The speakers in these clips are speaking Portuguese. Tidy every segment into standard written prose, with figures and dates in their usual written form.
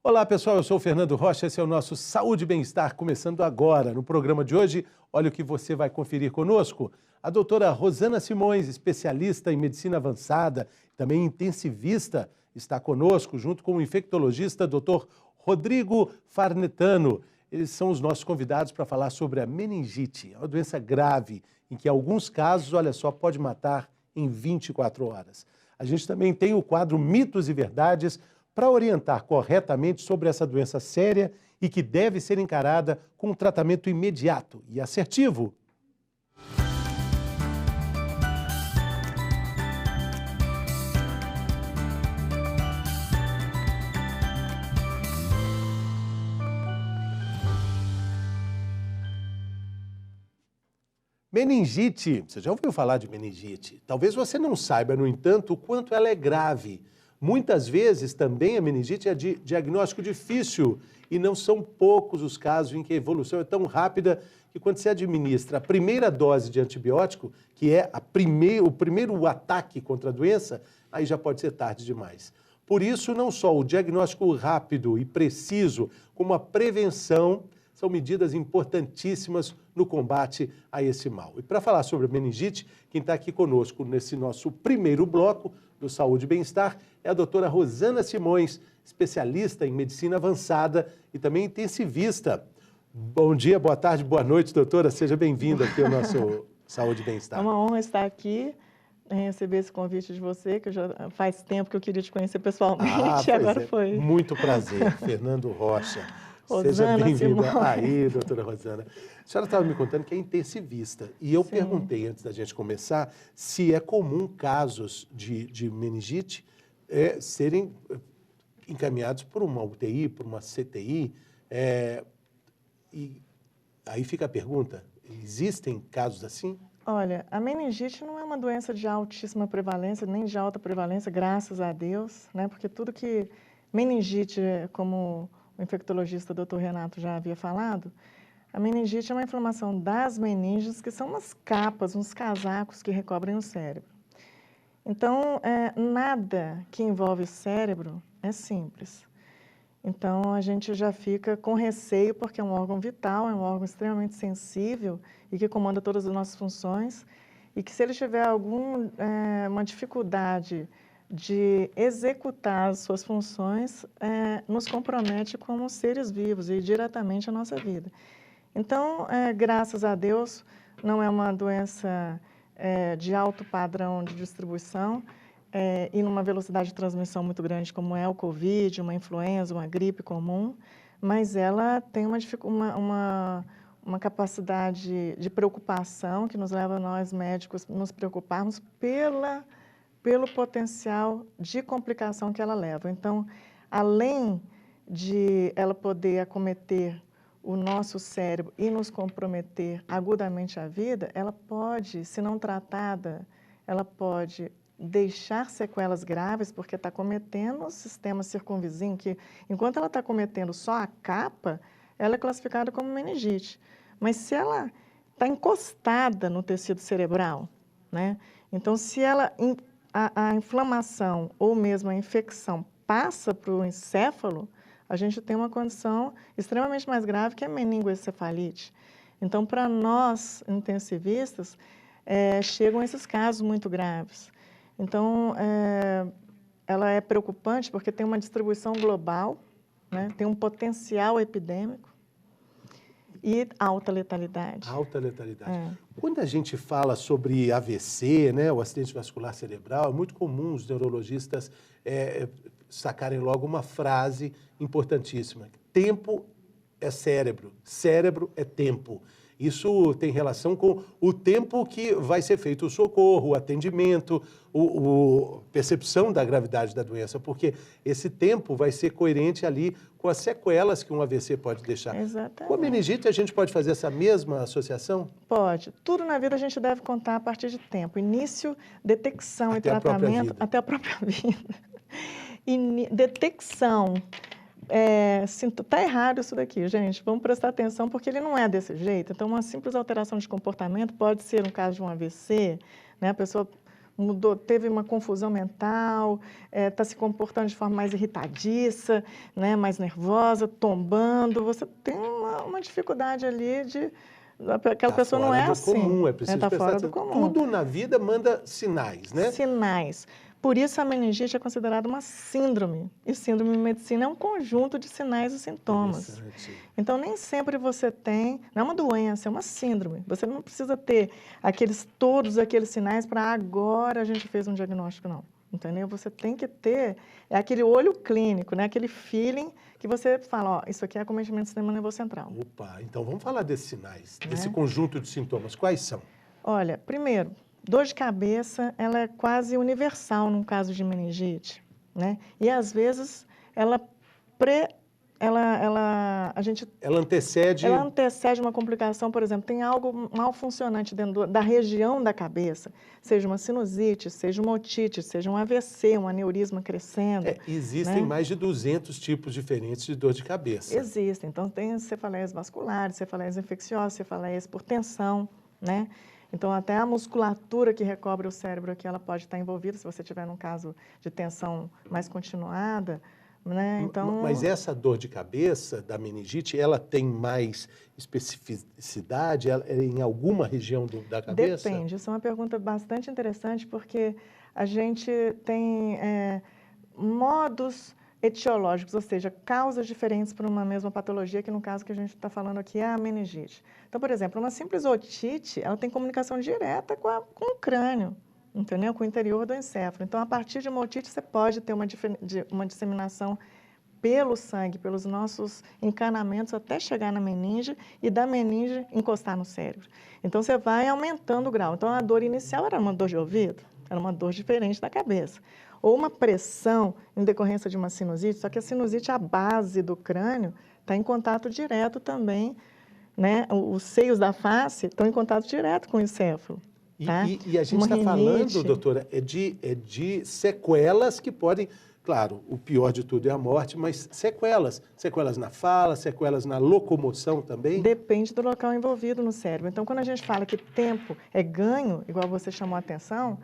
Olá pessoal, eu sou o Fernando Rocha, esse é o nosso Saúde e Bem-Estar, começando agora. No programa de hoje, olha o que você vai conferir conosco. A doutora Rosana Simões, especialista em medicina avançada, também intensivista, está conosco, junto com o infectologista doutor Rodrigo Farnetano. Eles são os nossos convidados para falar sobre a meningite, uma doença grave, em que em alguns casos, olha só, pode matar em 24 horas. A gente também tem o quadro Mitos e Verdades, para orientar corretamente sobre essa doença séria e que deve ser encarada com um tratamento imediato e assertivo. Meningite, você já ouviu falar de meningite? Talvez você não saiba, no entanto, o quanto ela é grave. Muitas vezes também a meningite é de diagnóstico difícil e não são poucos os casos em que a evolução é tão rápida que quando se administra a primeira dose de antibiótico, que é o primeiro ataque contra a doença, aí já pode ser tarde demais. Por isso, não só o diagnóstico rápido e preciso, como a prevenção são medidas importantíssimas no combate a esse mal. E para falar sobre a meningite, quem está aqui conosco nesse nosso primeiro bloco do Saúde e Bem-Estar é a doutora Rosana Simões, especialista em medicina avançada e também intensivista. Bom dia, boa tarde, boa noite, doutora. Seja bem-vinda aqui ao nosso Saúde e Bem-Estar. É uma honra estar aqui, receber esse convite de você, que faz tempo que eu queria te conhecer pessoalmente, agora foi. Muito prazer, Fernando Rocha. Rosana Seja bem-vinda. Simões. Aí, doutora Rosana. A senhora estava me contando que é intensivista. E eu perguntei, antes da gente começar, se é comum casos de meningite serem encaminhados por uma UTI, por uma CTI. E aí fica a pergunta, existem casos assim? Olha, a meningite não é uma doença de altíssima prevalência, nem de alta prevalência, graças a Deus, né? Porque tudo que meningite, como o infectologista Dr. Renato já havia falado, a meningite é uma inflamação das meninges, que são umas capas, uns casacos que recobrem o cérebro. Então, nada que envolve o cérebro é simples. Então, a gente já fica com receio, porque é um órgão vital, é um órgão extremamente sensível e que comanda todas as nossas funções, e que se ele tiver uma dificuldade de executar as suas funções, nos compromete como seres vivos e diretamente a nossa vida. Então, graças a Deus, não é uma doença de alto padrão de distribuição e numa velocidade de transmissão muito grande, como é o Covid, uma influenza, uma gripe comum, mas ela tem uma capacidade de preocupação que nos leva a nós médicos nos preocuparmos pelo potencial de complicação que ela leva. Então, além de ela poder acometer o nosso cérebro e nos comprometer agudamente a vida, ela pode, se não tratada, ela pode deixar sequelas graves, porque está cometendo o sistema circunvizinho, que enquanto ela está cometendo só a capa, ela é classificada como meningite. Mas se ela está encostada no tecido cerebral, né? Então, se a inflamação ou mesmo a infecção passa para o encéfalo, a gente tem uma condição extremamente mais grave, que é a meningoencefalite. Então, para nós intensivistas, chegam esses casos muito graves. Então, ela é preocupante porque tem uma distribuição global, né? Tem um potencial epidêmico e alta letalidade. Alta letalidade. Quando a gente fala sobre AVC, né, o acidente vascular cerebral, é muito comum os neurologistas sacarem logo uma frase importantíssima. Tempo é cérebro, cérebro é tempo. Isso tem relação com o tempo que vai ser feito o socorro, o atendimento, a percepção da gravidade da doença, porque esse tempo vai ser coerente ali com as sequelas que um AVC pode deixar. Exatamente. Com a meningite, a gente pode fazer essa mesma associação? Pode. Tudo na vida a gente deve contar a partir de tempo. Início, detecção Até e tratamento, até a própria vida. Detecção. Está errado isso daqui, gente. Vamos prestar atenção, porque ele não é desse jeito. Então, uma simples alteração de comportamento pode ser um caso de um AVC, né? A pessoa mudou, teve uma confusão mental, está se comportando de forma mais irritadiça, né, mais nervosa, tombando. Você tem uma dificuldade ali de... Aquela pessoa não é assim. Comum, é preciso tá prestar fora do atenção. comum. Tudo na vida manda sinais, né? Sinais. Por isso a meningite é considerada uma síndrome. E síndrome em medicina é um conjunto de sinais e sintomas. Então, nem sempre você tem... Não é uma doença, é uma síndrome. Você não precisa ter todos aqueles sinais para agora a gente fez um diagnóstico, não. Entendeu? Você tem que ter aquele olho clínico, né? Aquele feeling que você fala, ó, isso aqui é acometimento do sistema nervoso central. Opa, então vamos falar desses sinais, Né? desse conjunto de sintomas. Quais são? Olha, primeiro, dor de cabeça, ela é quase universal num caso de meningite, né? E às vezes ela antecede uma complicação, por exemplo, tem algo mal funcionante dentro da região da cabeça, seja uma sinusite, seja uma otite, seja um AVC, um aneurisma crescendo. Existem, né, mais de 200 tipos diferentes de dor de cabeça. Existem, então tem cefaleias vasculares, cefaleias infecciosas, cefaleias por tensão, né? Então, até a musculatura que recobre o cérebro aqui, ela pode estar envolvida, se você tiver num caso de tensão mais continuada, né? Então... Mas essa dor de cabeça da meningite, ela tem mais especificidade em alguma região da cabeça? Depende, isso é uma pergunta bastante interessante, porque a gente tem modos etiológicos, ou seja, causas diferentes para uma mesma patologia, que no caso que a gente está falando aqui é a meningite. Então, por exemplo, uma simples otite, ela tem comunicação direta com o crânio, entendeu? Com o interior do encéfalo. Então, a partir de uma otite, você pode ter uma disseminação pelo sangue, pelos nossos encanamentos, até chegar na meninge e da meninge encostar no cérebro. Então, você vai aumentando o grau. Então, a dor inicial era uma dor de ouvido, era uma dor diferente da cabeça. Ou uma pressão em decorrência de uma sinusite, só que a sinusite, a base do crânio, está em contato direto também, né? Os seios da face estão em contato direto com o encéfalo. Tá? E a gente está falando, doutora, de sequelas que podem... Claro, o pior de tudo é a morte, mas sequelas. Sequelas na fala, sequelas na locomoção também? Depende do local envolvido no cérebro. Então, quando a gente fala que tempo é ganho, igual você chamou a atenção,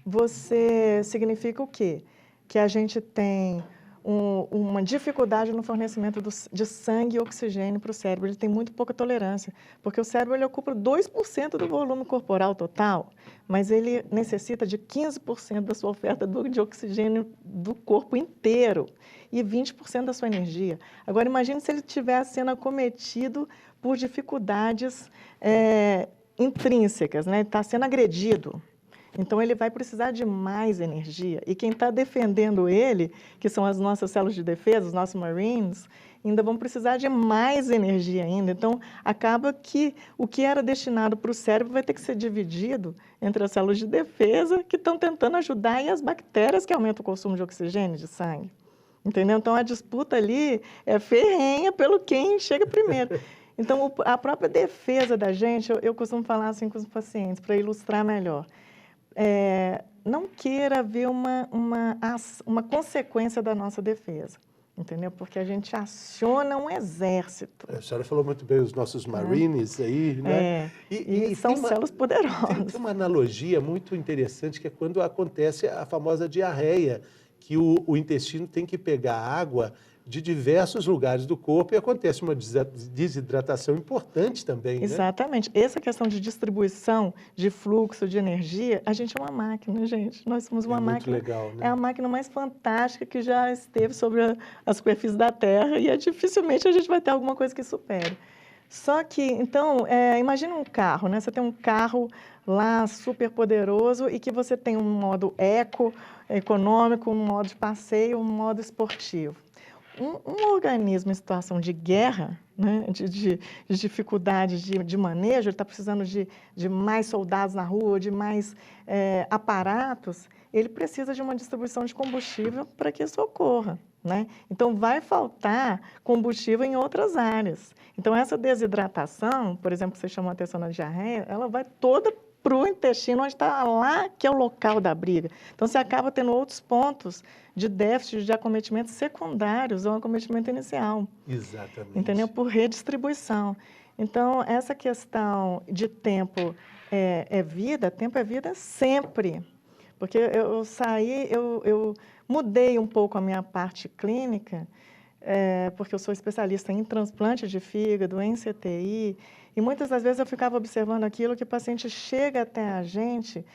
você significa o quê? Que a gente tem uma dificuldade no fornecimento de sangue e oxigênio para o cérebro. Ele tem muito pouca tolerância, porque o cérebro ele ocupa 2% do volume corporal total, mas ele necessita de 15% da sua oferta de oxigênio do corpo inteiro e 20% da sua energia. Agora, imagine se ele estivesse sendo acometido por dificuldades intrínsecas, né? Está sendo agredido. Então, ele vai precisar de mais energia. E quem está defendendo ele, que são as nossas células de defesa, os nossos Marines, ainda vão precisar de mais energia ainda. Então, acaba que o que era destinado para o cérebro vai ter que ser dividido entre as células de defesa, que estão tentando ajudar, e as bactérias que aumentam o consumo de oxigênio, de sangue. Entendeu? Então, a disputa ali é ferrenha pelo quem chega primeiro. Então, a própria defesa da gente, eu costumo falar assim com os pacientes, para ilustrar melhor. Não queira ver uma consequência da nossa defesa, entendeu? Porque a gente aciona um exército. A senhora falou muito bem os nossos Marines aí, né? E são células poderosas. Tem uma analogia muito interessante, que é quando acontece a famosa diarreia, que o intestino tem que pegar água de diversos lugares do corpo e acontece uma desidratação importante também, né? Exatamente. Essa questão de distribuição, de fluxo, de energia, a gente é uma máquina, gente. Nós somos uma máquina. Muito legal, né? É a máquina mais fantástica que já esteve sobre a superfície da Terra e dificilmente a gente vai ter alguma coisa que supere. Só que, então, imagina um carro, né? Você tem um carro lá super poderoso e que você tem um modo econômico, um modo de passeio, um modo esportivo. Um organismo em situação de guerra, né, de dificuldade de manejo, ele está precisando de mais soldados na rua, de mais aparatos, ele precisa de uma distribuição de combustível para que isso ocorra, né? Então, vai faltar combustível em outras áreas. Então, essa desidratação, por exemplo, que você chamou a atenção na diarreia, ela vai toda para o intestino, onde está lá, que é o local da briga. Então, você acaba tendo outros pontos de déficit, de acometimento secundários ao acometimento inicial. Exatamente. Entendeu? Por redistribuição. Então, essa questão de tempo é vida sempre. Porque eu saí, eu mudei um pouco a minha parte clínica, porque eu sou especialista em transplante de fígado, em CTI, e muitas das vezes eu ficava observando aquilo que o paciente chega até a gente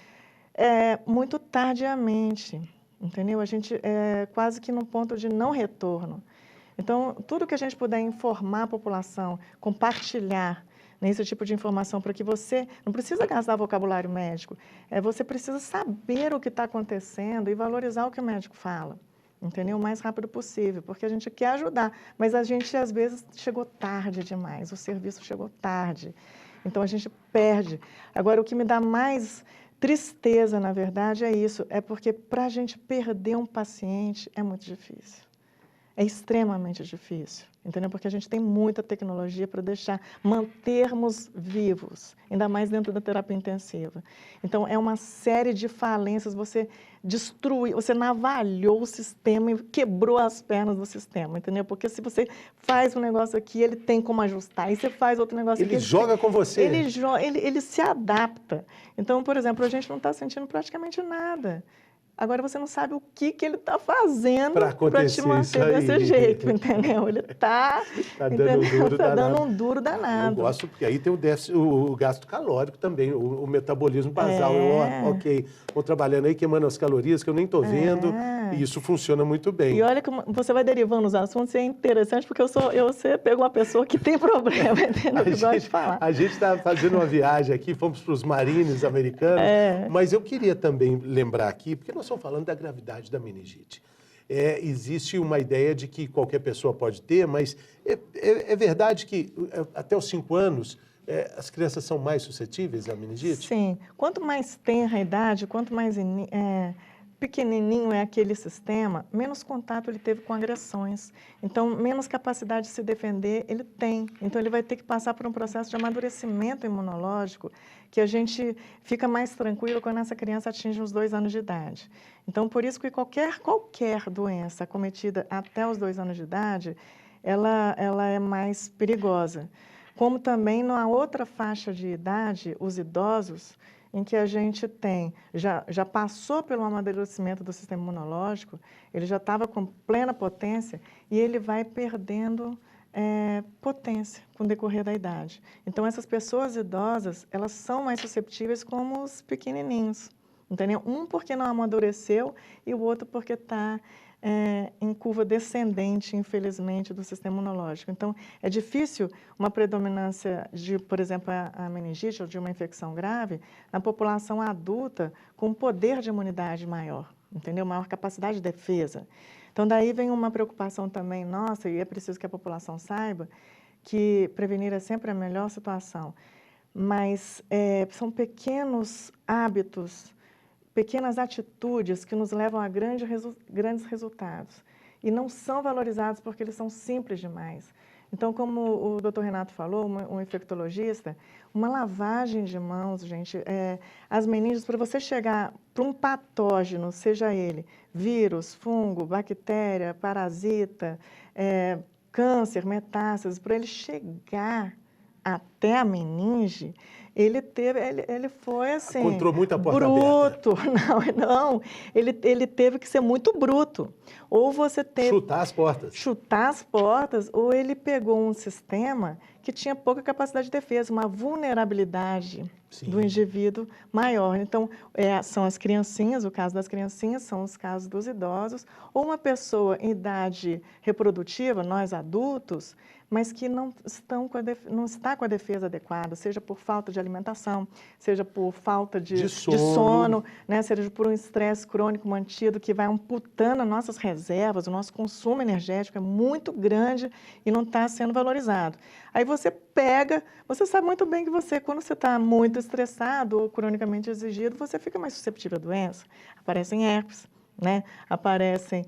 muito tardiamente, entendeu? A gente é quase que num ponto de não retorno. Então, tudo que a gente puder informar a população, compartilhar nesse tipo de informação, para que você não precisa gastar vocabulário médico, você precisa saber o que está acontecendo e valorizar o que o médico fala, entendeu? O mais rápido possível, porque a gente quer ajudar, mas a gente às vezes chegou tarde demais, o serviço chegou tarde, então a gente perde. Agora, o que me dá mais tristeza, na verdade, é isso, é porque para a gente perder um paciente é muito difícil. É extremamente difícil, entendeu? Porque a gente tem muita tecnologia para mantermos vivos, ainda mais dentro da terapia intensiva. Então, é uma série de falências, você destruiu, você navalhou o sistema e quebrou as pernas do sistema, entendeu? Porque se você faz um negócio aqui, ele tem como ajustar, e você faz outro negócio aqui... Ele joga com você. Ele se adapta. Então, por exemplo, a gente não está sentindo praticamente nada. Agora você não sabe o que ele está fazendo para te manter desse jeito, entendeu? Ele está dando um duro danado. Eu gosto, porque aí tem o gasto calórico também, o metabolismo basal. Ok, vou trabalhando aí, queimando as calorias que eu nem estou vendo, e isso funciona muito bem. E olha como você vai derivando os assuntos, e é interessante, porque você pegou uma pessoa que tem problema, entendeu? Que gosta de falar. A gente está fazendo uma viagem aqui, fomos para os Marines americanos, mas eu queria também lembrar aqui, porque nós estamos falando da gravidade da meningite. Existe uma ideia de que qualquer pessoa pode ter, mas é verdade que até os 5 anos as crianças são mais suscetíveis à meningite? Sim. Quanto mais tenra a idade, quanto mais pequenininho é aquele sistema, menos contato ele teve com agressões. Então, menos capacidade de se defender ele tem. Então, ele vai ter que passar por um processo de amadurecimento imunológico que a gente fica mais tranquilo quando essa criança atinge os 2 anos de idade. Então, por isso que qualquer doença cometida até os 2 anos de idade, ela é mais perigosa. Como também na outra faixa de idade, os idosos, em que a gente já passou pelo amadurecimento do sistema imunológico, ele já estava com plena potência e ele vai perdendo potência com o decorrer da idade. Então, essas pessoas idosas, elas são mais susceptíveis como os pequenininhos, entendeu? Um porque não amadureceu e o outro porque está em curva descendente, infelizmente, do sistema imunológico. Então, é difícil uma predominância de, por exemplo, a meningite ou de uma infecção grave na população adulta com poder de imunidade maior, entendeu? Maior capacidade de defesa. Então, daí vem uma preocupação também nossa, e é preciso que a população saiba, que prevenir é sempre a melhor situação. Mas são pequenos hábitos, pequenas atitudes que nos levam a grandes resultados. E não são valorizados porque eles são simples demais. Então, como o Dr. Renato falou, um infectologista, uma lavagem de mãos, gente, as meninges, para você chegar para um patógeno, seja ele vírus, fungo, bactéria, parasita, câncer, metástase, para ele chegar até a meninge, ele foi assim... Encontrou muita porta bruto. Aberta. Não. Ele teve que ser muito bruto. Ou você teve... Chutar as portas. Chutar as portas, ou ele pegou um sistema que tinha pouca capacidade de defesa, uma vulnerabilidade do indivíduo maior. Então, são as criancinhas, o caso das criancinhas, são os casos dos idosos, ou uma pessoa em idade reprodutiva, nós adultos, mas que não está com a defesa adequada, seja por falta de alimentação, seja por falta de sono, né? Seja por um estresse crônico mantido que vai amputando as nossas reservas, o nosso consumo energético é muito grande e não está sendo valorizado. Aí você sabe muito bem que quando você está muito estressado ou cronicamente exigido, você fica mais suscetível à doença. Aparecem herpes, né? Aparecem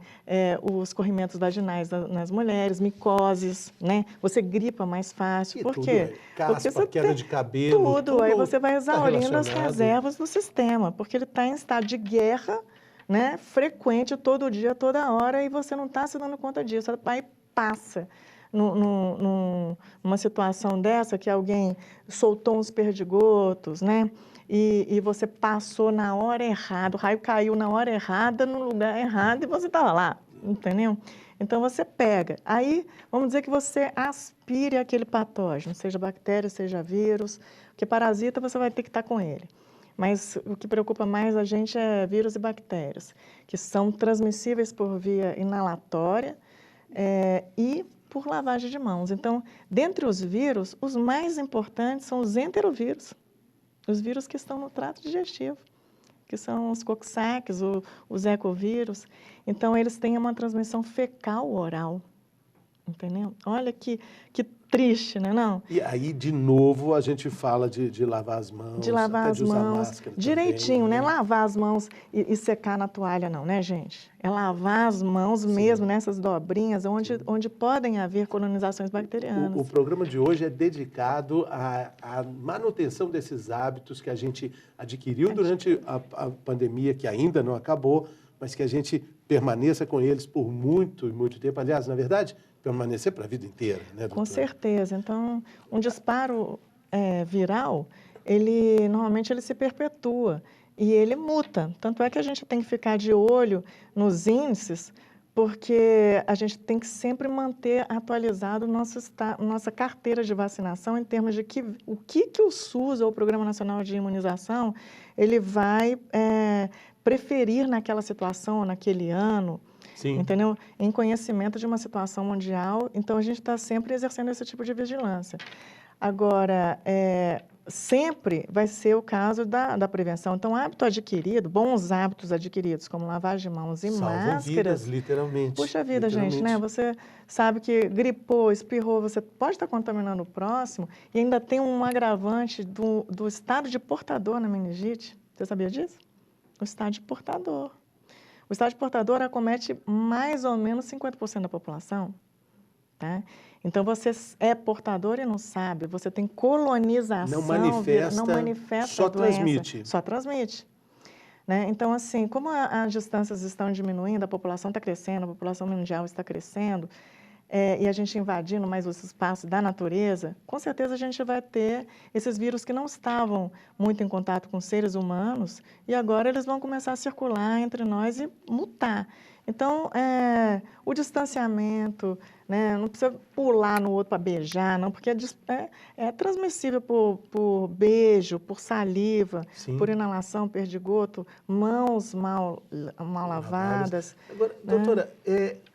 os corrimentos vaginais nas mulheres, micoses, né? Você gripa mais fácil. Por quê? Caspa, porque queda de cabelo. Tudo. Aí você vai exaurindo as reservas do sistema, porque ele está em estado de guerra, né? Frequente, todo dia, toda hora, e você não está se dando conta disso. Aí passa numa situação dessa, que alguém soltou uns perdigotos, né? e você passou na hora errada, o raio caiu na hora errada, no lugar errado, e você estava lá, entendeu? Então, você pega. Aí, vamos dizer que você aspire aquele patógeno, seja bactéria, seja vírus, porque parasita você vai ter que estar com ele. Mas o que preocupa mais a gente é vírus e bactérias, que são transmissíveis por via inalatória e por lavagem de mãos. Então, dentre os vírus, os mais importantes são os enterovírus, os vírus que estão no trato digestivo, que são os coxsacks, os ecovírus. Então, eles têm uma transmissão fecal-oral, entendeu? Olha que triste, né, não? E aí, de novo, a gente fala de lavar as mãos, De lavar até as de usar mãos máscara direitinho, também, né? Lavar as mãos e secar na toalha, não, né, gente? É lavar as mãos Sim. mesmo nessas dobrinhas, onde podem haver colonizações bacterianas. O programa de hoje é dedicado à manutenção desses hábitos que a gente adquiriu durante a pandemia, que ainda não acabou, mas que a gente permaneça com eles por muito e muito tempo. Aliás, na verdade, permanecer para a vida inteira, né, doutora? Com certeza. Então, um disparo viral, normalmente ele se perpetua e ele muta. Tanto é que a gente tem que ficar de olho nos índices, porque a gente tem que sempre manter atualizado nossa carteira de vacinação em termos de o que o SUS, ou o Programa Nacional de Imunização, ele vai preferir naquela situação, naquele ano. Sim. Entendeu? Em conhecimento de uma situação mundial, então a gente está sempre exercendo esse tipo de vigilância. Agora, sempre vai ser o caso da prevenção. Então, hábito adquirido, bons hábitos adquiridos, como lavagem de mãos e Salvam máscaras. vidas, literalmente. Puxa vida, gente, né? Você sabe que gripou, espirrou, você pode estar contaminando o próximo e ainda tem um agravante do estado de portador na meningite. Você sabia disso? O estado de portador. O estado de portador acomete mais ou menos 50% da população. Tá? Então, você é portador e não sabe, você tem colonização, não manifesta só a doença, transmite. Só transmite. Né? Então, assim, como as distâncias estão diminuindo, a população está crescendo, a população mundial está crescendo, e a gente invadindo mais os espaços da natureza, com certeza a gente vai ter esses vírus que não estavam muito em contato com seres humanos e agora eles vão começar a circular entre nós e mutar. Então, o distanciamento, né, não precisa pular no outro para beijar, não, porque é transmissível por beijo, por saliva, Sim. por inalação, perdigoto, mãos mal lavadas. Agora, doutora,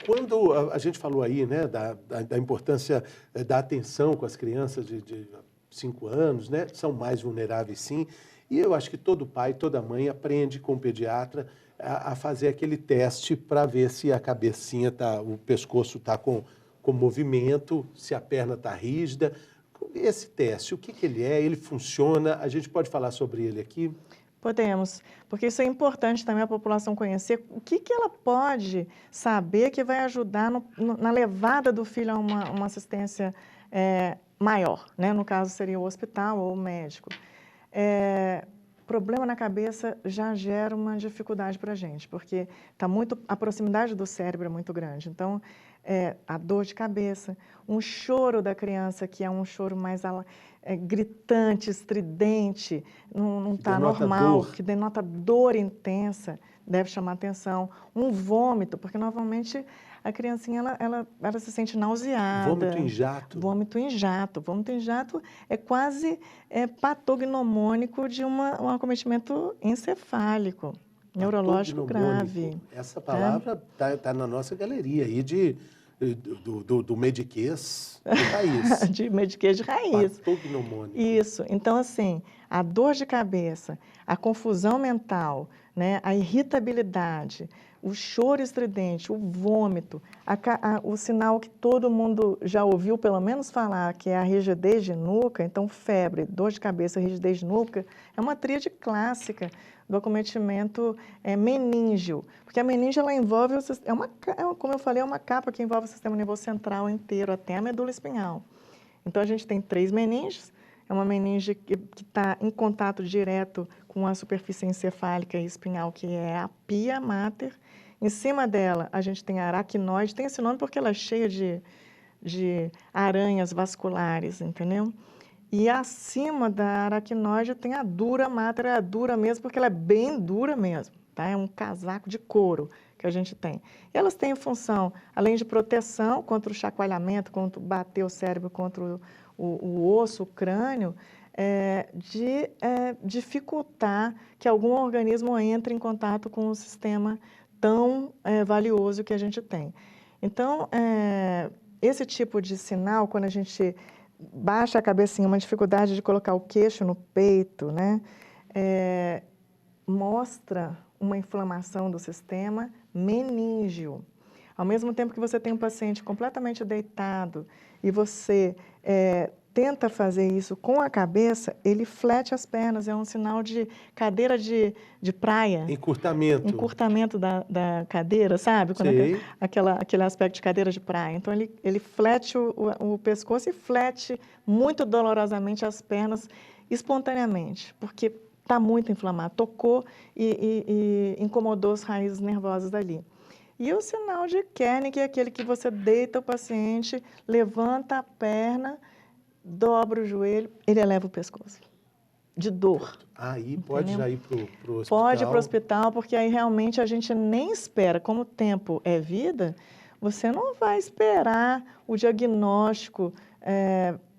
quando a gente falou aí, né, da importância da atenção com as crianças de 5 anos, né, são mais vulneráveis, sim, e eu acho que todo pai, toda mãe aprende com o pediatra a fazer aquele teste para ver se a cabecinha o pescoço está com movimento, se a perna está rígida. Esse teste, o que ele é? Ele funciona? A gente pode falar sobre ele aqui? Podemos, porque isso é importante também a população conhecer o que ela pode saber que vai ajudar na levada do filho a uma assistência maior, né? No caso seria o hospital ou o médico. Problema na cabeça já gera uma dificuldade para a gente, porque a proximidade do cérebro é muito grande. Então, a dor de cabeça, um choro da criança que é um choro mais gritante, estridente, não está normal, que denota dor intensa, deve chamar atenção. Um vômito, porque normalmente a criancinha ela se sente nauseada. Vômito em jato. Vômito em jato. Vômito em jato é quase patognomônico de um acometimento encefálico, neurológico grave. Essa palavra está na nossa galeria aí do mediquês de raiz. De mediquês de raiz. Patognomônico. Isso. Então, assim, a dor de cabeça, a confusão mental, né, a irritabilidade, o choro estridente, o vômito, o sinal que todo mundo já ouviu pelo menos falar, que é a rigidez de nuca, então febre, dor de cabeça, rigidez de nuca, é uma tríade clássica do acometimento meníngeo, porque a meninge ela envolve, como eu falei, é uma capa que envolve o sistema nervoso central inteiro, até a medula espinhal. Então, a gente tem 3 meninges, é uma meninge que está em contato direto com a superfície encefálica e espinhal, que é a pia mater. Em cima dela, a gente tem a aracnoide, tem esse nome porque ela é cheia de aranhas vasculares, entendeu? E acima da aracnoide tem a dura mater, é dura mesmo, porque ela é bem dura mesmo, tá? É um casaco de couro que a gente tem. E elas têm função, além de proteção contra o chacoalhamento, contra bater o cérebro contra o osso, o crânio, de dificultar que algum organismo entre em contato com o sistema tão valioso que a gente tem. Então, esse tipo de sinal, quando a gente baixa a cabecinha, uma dificuldade de colocar o queixo no peito, né? Mostra uma inflamação do sistema meníngeo. Ao mesmo tempo que você tem um paciente completamente deitado e você tenta fazer isso com a cabeça, ele flete as pernas, é um sinal de cadeira de praia. Encurtamento. Encurtamento da cadeira, sabe? Quando aquele aspecto de cadeira de praia. Então, ele flete o pescoço e flete muito dolorosamente as pernas espontaneamente, porque está muito inflamado, tocou e incomodou as raízes nervosas dali. E o sinal de Kernig é aquele que você deita o paciente, levanta a perna, dobra o joelho, ele eleva o pescoço, de dor. Aí pode já ir para o hospital? Pode ir para o hospital, porque aí realmente a gente nem espera. Como o tempo é vida, você não vai esperar o diagnóstico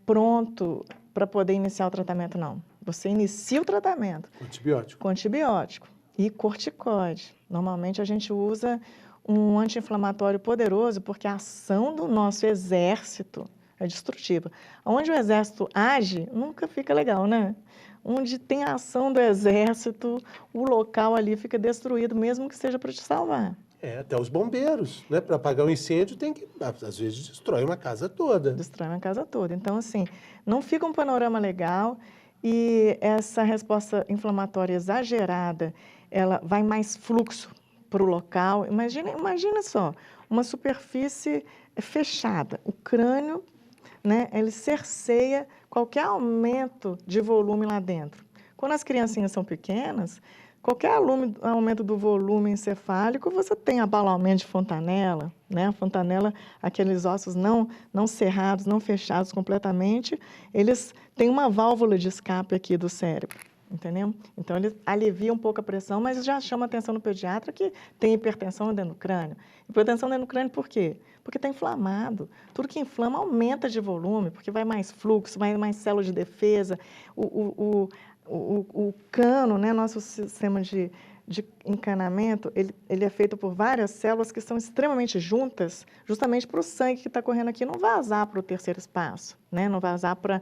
pronto para poder iniciar o tratamento, não. Você inicia o tratamento. Com antibiótico? Com antibiótico e corticoide. Normalmente a gente usa um anti-inflamatório poderoso, porque a ação do nosso exército é destrutiva. Onde o exército age, nunca fica legal, né? Onde tem a ação do exército, o local ali fica destruído, mesmo que seja para te salvar. Até os bombeiros, né? Para apagar um incêndio tem que, às vezes, destrói uma casa toda. Destrói uma casa toda. Então, assim, não fica um panorama legal e essa resposta inflamatória exagerada, ela vai mais fluxo para o local. Imagina só, uma superfície fechada, o crânio, né, ele cerceia qualquer aumento de volume lá dentro. Quando as criancinhas são pequenas, qualquer aumento do volume encefálico, você tem abalamento de fontanela, né? A fontanela, aqueles ossos não cerrados, não fechados completamente, eles têm uma válvula de escape aqui do cérebro. Entendeu? Então, ele alivia um pouco a pressão, mas já chama atenção no pediatra que tem hipertensão dentro do crânio. Hipertensão dentro do crânio por quê? Porque está inflamado. Tudo que inflama aumenta de volume, porque vai mais fluxo, vai mais células de defesa. O cano, né, nosso sistema de encanamento, ele é feito por várias células que são extremamente juntas, justamente para o sangue que está correndo aqui não vazar para o terceiro espaço, né, não vazar para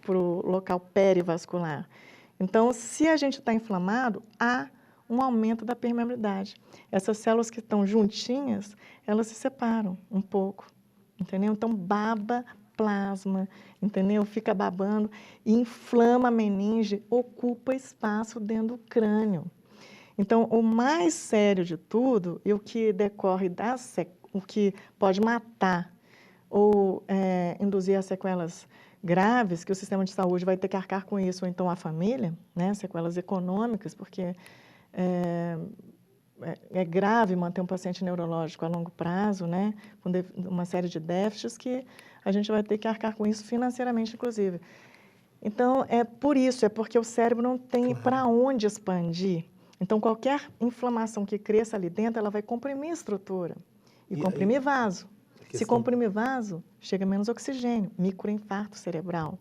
o local perivascular. Então, se a gente está inflamado, há um aumento da permeabilidade. Essas células que estão juntinhas, elas se separam um pouco, entendeu? Então, baba plasma, entendeu? Fica babando, inflama a meninge, ocupa espaço dentro do crânio. Então, o mais sério de tudo, e o que decorre o que pode matar ou induzir a sequelas graves, que o sistema de saúde vai ter que arcar com isso, ou então a família, né, sequelas econômicas, porque é grave manter um paciente neurológico a longo prazo, né, com uma série de déficits que a gente vai ter que arcar com isso financeiramente, inclusive. Então, por isso, é porque o cérebro não tem para onde expandir. Então, qualquer inflamação que cresça ali dentro, ela vai comprimir a estrutura e comprimir vaso. Se comprimir vaso, chega menos oxigênio, microinfarto cerebral,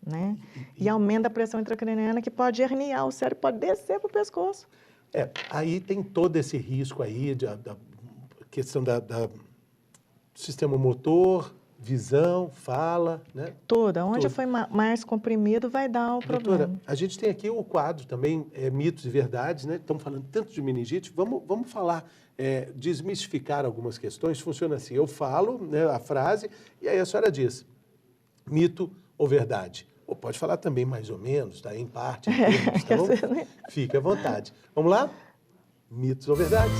né? E aumenta a pressão intracraniana, que pode herniar o cérebro, pode descer para o pescoço. Aí tem todo esse risco aí, da questão do sistema motor, visão, fala, né? Toda. Onde foi mais comprimido vai dar o problema. Doutora, a gente tem aqui o quadro também, mitos e verdades, né? Estamos falando tanto de meningite, vamos falar, desmistificar algumas questões. Funciona assim, eu falo, né, a frase e aí a senhora diz, mito ou verdade. Ou pode falar também mais ou menos, tá? Em parte, em termos, tá bom? Fique à vontade. Vamos lá? Mitos ou verdades?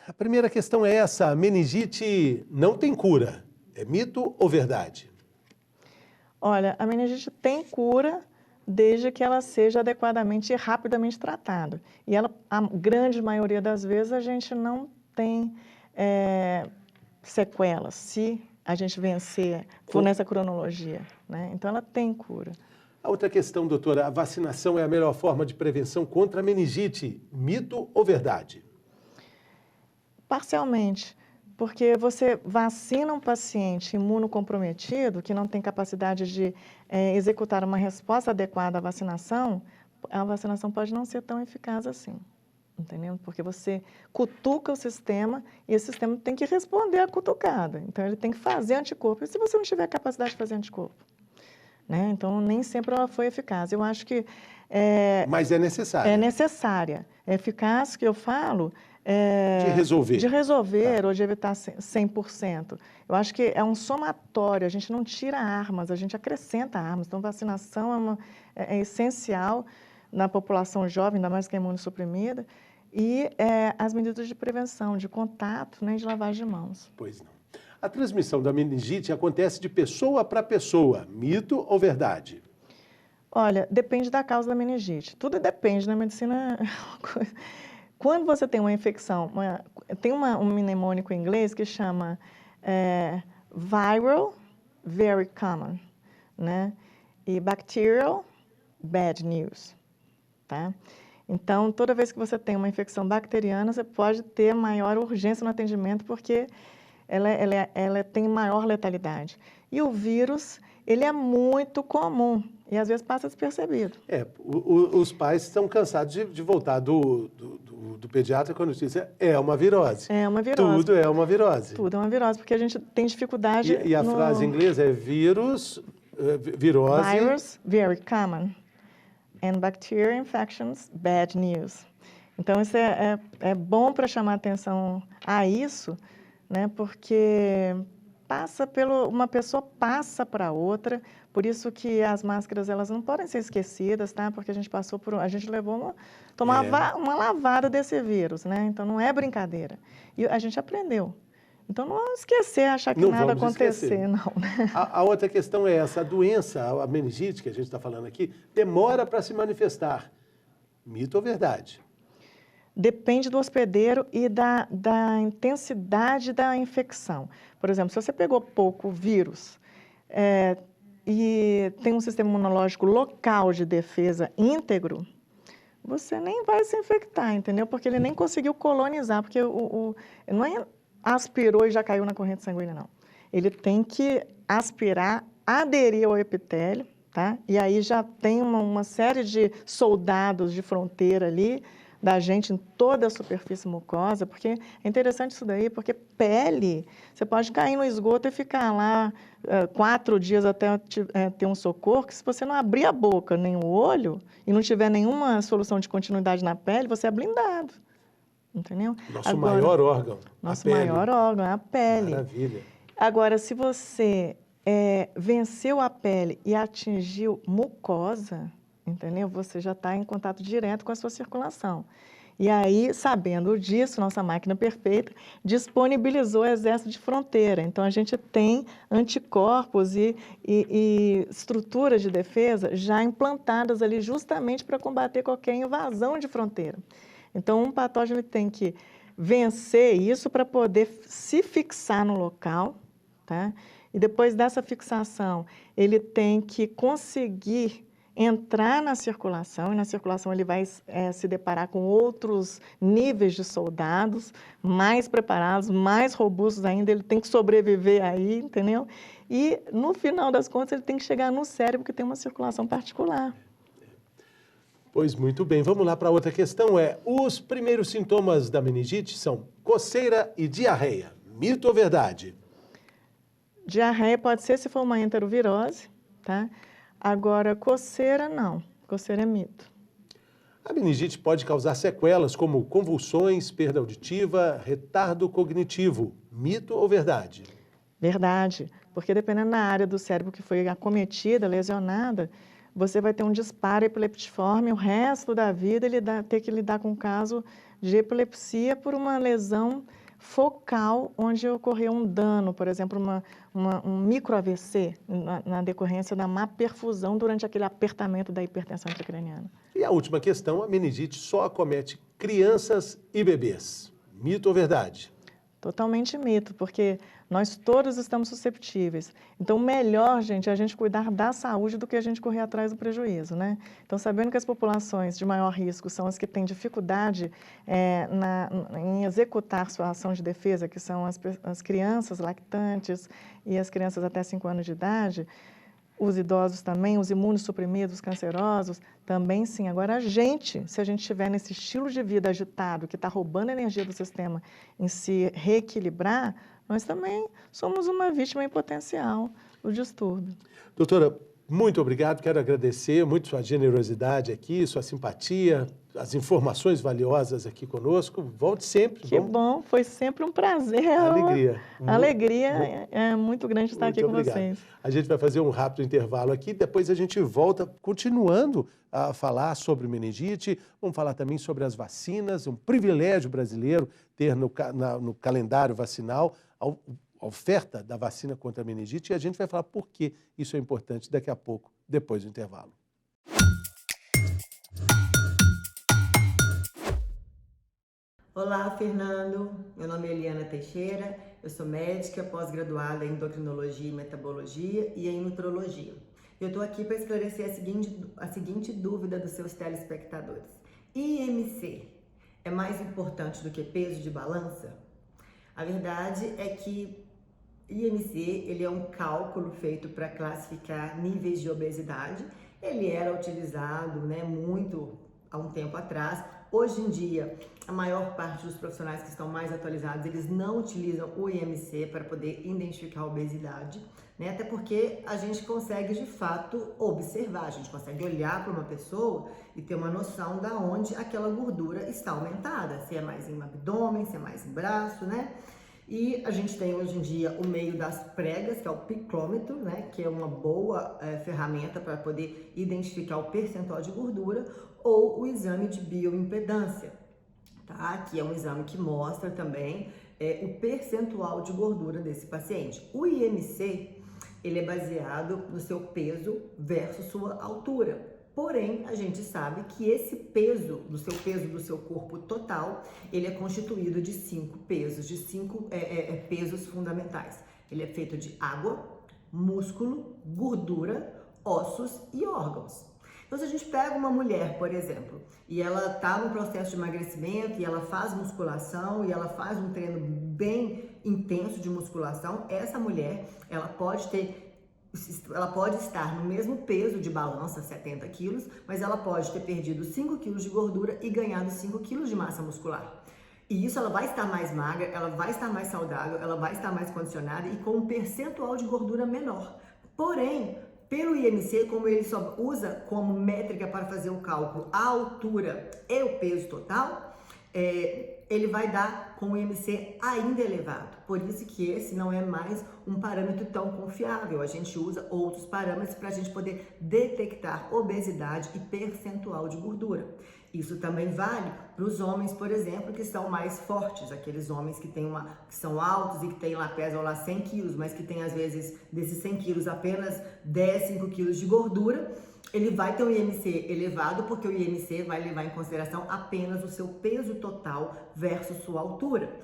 A primeira questão é essa, a meningite não tem cura. É mito ou verdade? Olha, a meningite tem cura desde que ela seja adequadamente e rapidamente tratada. E a grande maioria das vezes, a gente não tem sequelas, se a gente vencer, for nessa cronologia, né? Então, ela tem cura. A outra questão, doutora, a vacinação é a melhor forma de prevenção contra a meningite. Mito ou verdade? Parcialmente, porque você vacina um paciente imunocomprometido, que não tem capacidade de executar uma resposta adequada à vacinação, a vacinação pode não ser tão eficaz assim, entendeu? Porque você cutuca o sistema e esse sistema tem que responder à cutucada. Então, ele tem que fazer anticorpo. E se você não tiver capacidade de fazer anticorpo? Né? Então, nem sempre ela foi eficaz. Eu acho que... Mas é necessária. É necessária. É eficaz, que eu falo... De resolver. De resolver ou de evitar 100%. Eu acho que é um somatório, a gente não tira armas, a gente acrescenta armas. Então, vacinação é essencial na população jovem, ainda mais que é imunossuprimida, e as medidas de prevenção, de contato, né, de lavagem de mãos. Pois não. A transmissão da meningite acontece de pessoa para pessoa. Mito ou verdade? Olha, depende da causa da meningite. Tudo depende na medicina. Quando você tem uma infecção, tem um mnemônico em inglês que chama viral, very common, né? E bacterial, bad news, tá? Então, toda vez que você tem uma infecção bacteriana, você pode ter maior urgência no atendimento, porque ela tem maior letalidade. E o vírus, ele é muito comum e às vezes passa despercebido. Os pais estão cansados de voltar do pediatra com a notícia, é uma virose. É uma virose. Tudo é uma virose. Tudo é uma virose, porque a gente tem dificuldade... E a frase em inglês é vírus, virose... Virus, very common. And bacterial infections, bad news. Então, isso é bom para chamar atenção a isso, né? Porque uma pessoa passa para outra, por isso que as máscaras elas não podem ser esquecidas, tá? Porque a gente levou uma lavada desse vírus, né? Então não é brincadeira. E a gente aprendeu. Então não vamos esquecer, achar que nada acontecer, não. Né? A outra questão é essa, a doença, a meningite que a gente está falando aqui, demora para se manifestar. Mito ou verdade? Depende do hospedeiro e da intensidade da infecção. Por exemplo, se você pegou pouco vírus e tem um sistema imunológico local de defesa íntegro, você nem vai se infectar, entendeu? Porque ele nem conseguiu colonizar, porque não é aspirou e já caiu na corrente sanguínea, não. Ele tem que aspirar, aderir ao epitélio, tá? E aí já tem uma série de soldados de fronteira ali, da gente em toda a superfície mucosa, porque é interessante isso daí, porque pele, você pode cair no esgoto e ficar lá 4 dias até ter um socorro, que se você não abrir a boca nem o olho e não tiver nenhuma solução de continuidade na pele, você é blindado, entendeu? Nosso maior órgão, nosso maior órgão é a pele. Maravilha. Agora, se você venceu a pele e atingiu mucosa, entendeu? Você já está em contato direto com a sua circulação. E aí, sabendo disso, nossa máquina perfeita disponibilizou o exército de fronteira. Então, a gente tem anticorpos e estruturas de defesa já implantadas ali justamente para combater qualquer invasão de fronteira. Então, um patógeno tem que vencer isso para poder se fixar no local, tá? E depois dessa fixação, ele tem que conseguir entrar na circulação, e na circulação ele vai se deparar com outros níveis de soldados, mais preparados, mais robustos ainda, ele tem que sobreviver aí, entendeu? E, no final das contas, ele tem que chegar no cérebro, que tem uma circulação particular. Pois muito bem, vamos lá para outra questão, os primeiros sintomas da meningite são coceira e diarreia, mito ou verdade? Diarreia pode ser se for uma enterovirose, tá? Agora, coceira, não. Coceira é mito. A meningite pode causar sequelas como convulsões, perda auditiva, retardo cognitivo. Mito ou verdade? Verdade, porque dependendo da área do cérebro que foi acometida, lesionada, você vai ter um disparo epileptiforme o resto da vida, ter que lidar com um caso de epilepsia por uma lesão focal onde ocorreu um dano, por exemplo, um micro-AVC na decorrência da má perfusão durante aquele apertamento da hipertensão intracraniana. E a última questão, a meningite só acomete crianças e bebês. Mito ou verdade? Totalmente mito, porque nós todos estamos susceptíveis. Então, melhor, gente, é a gente cuidar da saúde do que a gente correr atrás do prejuízo, né? Então, sabendo que as populações de maior risco são as que têm dificuldade em executar sua ação de defesa, que são as crianças lactantes e as crianças até 5 anos de idade, os idosos também, os imunossuprimidos, os cancerosos, também sim. Agora, a gente, se a gente estiver nesse estilo de vida agitado, que está roubando a energia do sistema, em se reequilibrar, nós também somos uma vítima em potencial do distúrbio. Doutora, muito obrigado. Quero agradecer muito sua generosidade aqui, sua simpatia, as informações valiosas aqui conosco. Volte sempre. Que bom, foi sempre um prazer. Alegria. Alegria é muito grande estar aqui com vocês. A gente vai fazer um rápido intervalo aqui, depois a gente volta continuando a falar sobre meningite, vamos falar também sobre as vacinas, um privilégio brasileiro ter no calendário vacinal a oferta da vacina contra a meningite, e a gente vai falar por que isso é importante daqui a pouco, depois do intervalo. Olá, Fernando. Meu nome é Eliana Teixeira, eu sou médica pós-graduada em endocrinologia e metabologia e em nutrologia. Eu estou aqui para esclarecer a seguinte dúvida dos seus telespectadores. IMC é mais importante do que peso de balança? A verdade é que IMC ele é um cálculo feito para classificar níveis de obesidade. Ele era utilizado muito há um tempo atrás. Hoje em dia, a maior parte dos profissionais que estão mais atualizados, eles não utilizam o IMC para poder identificar a obesidade, até porque a gente consegue, de fato, observar, a gente consegue olhar para uma pessoa e ter uma noção de onde aquela gordura está aumentada, se é mais em abdômen, se é mais em braço, E a gente tem hoje em dia o meio das pregas, que é o picômetro, que é uma boa ferramenta para poder identificar o percentual de gordura, ou o exame de bioimpedância, que é um exame que mostra também o percentual de gordura desse paciente. O IMC, ele é baseado no seu peso versus sua altura. Porém, a gente sabe que esse peso do seu corpo total, ele é constituído de 5 pesos, de 5 pesos fundamentais. Ele é feito de água, músculo, gordura, ossos e órgãos. Então, se a gente pega uma mulher, por exemplo, e ela está no processo de emagrecimento, e ela faz musculação, e ela faz um treino bem intenso de musculação, essa mulher, ela pode estar no mesmo peso de balança, 70 quilos, mas ela pode ter perdido 5 quilos de gordura e ganhado 5 quilos de massa muscular. E isso ela vai estar mais magra, ela vai estar mais saudável, ela vai estar mais condicionada e com um percentual de gordura menor. Porém, pelo IMC, como ele só usa como métrica para fazer o cálculo a altura e o peso total, ele vai dar com o IMC ainda elevado. Por isso que esse não é mais um parâmetro tão confiável. A gente usa outros parâmetros para a gente poder detectar obesidade e percentual de gordura. Isso também vale para os homens, por exemplo, que são mais fortes, aqueles homens que são altos e que pesam lá 100 quilos, mas que tem às vezes desses 100 quilos apenas 10, 5 quilos de gordura. Ele vai ter um IMC elevado porque o IMC vai levar em consideração apenas o seu peso total versus sua altura,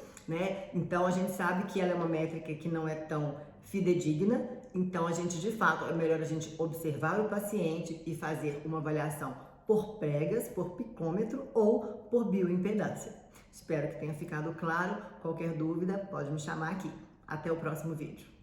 Então a gente sabe que ela é uma métrica que não é tão fidedigna, então a gente de fato é melhor a gente observar o paciente e fazer uma avaliação por pregas, por picômetro ou por bioimpedância. Espero que tenha ficado claro. Qualquer dúvida pode me chamar aqui. Até o próximo vídeo.